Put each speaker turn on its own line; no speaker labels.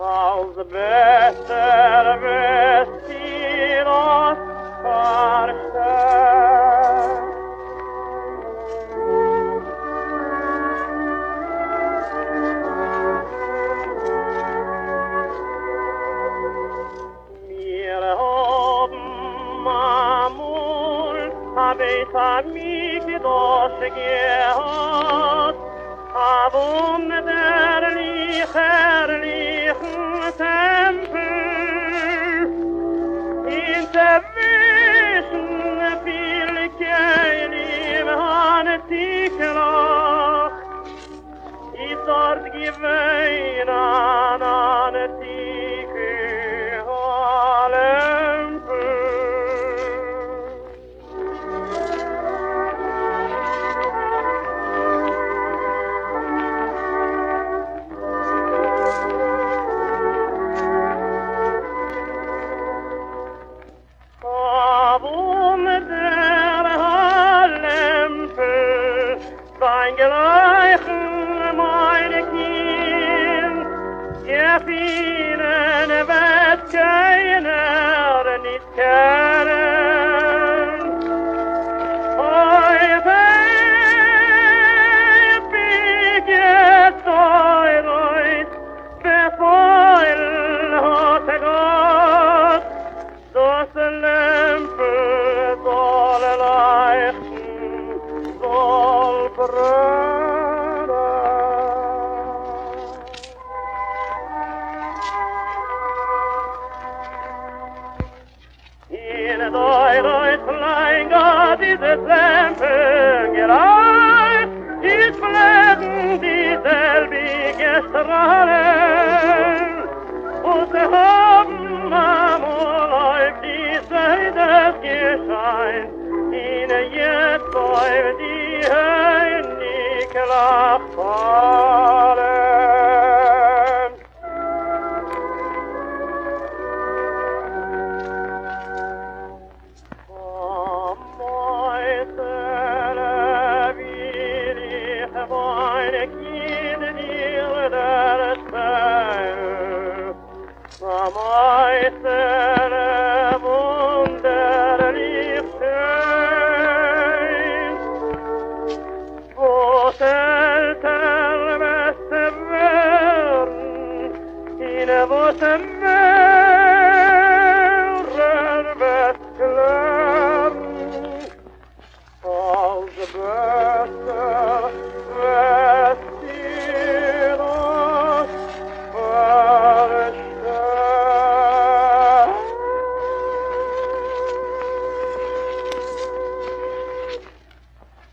als besser vestidos verstehen. Wir haben amul, habe ich mich durchgehört, aber herrlichen Tempel, in der Wischen viel Keilim Hanetiklach, ist dort gewesen an Hanetikel Olympe. Gleichen meine Kind, der vielen wird keiner nicht kennen. Heute bieget euch befeuillen hat Gott, dass der Lämpel soll leuchten, soll brennen. In Deutschland Gott dieses Lämpel gereicht, ist blätten dieselbige Strahlen, und sie haben amul auf die Seite des Gescheins, ihnen jetzt auf die Heiligkeit fallen. Vom Äußere will ich meine Kinder dir erzählen. Vom Äußere wunderlich schön, wo selten beste werden, in wo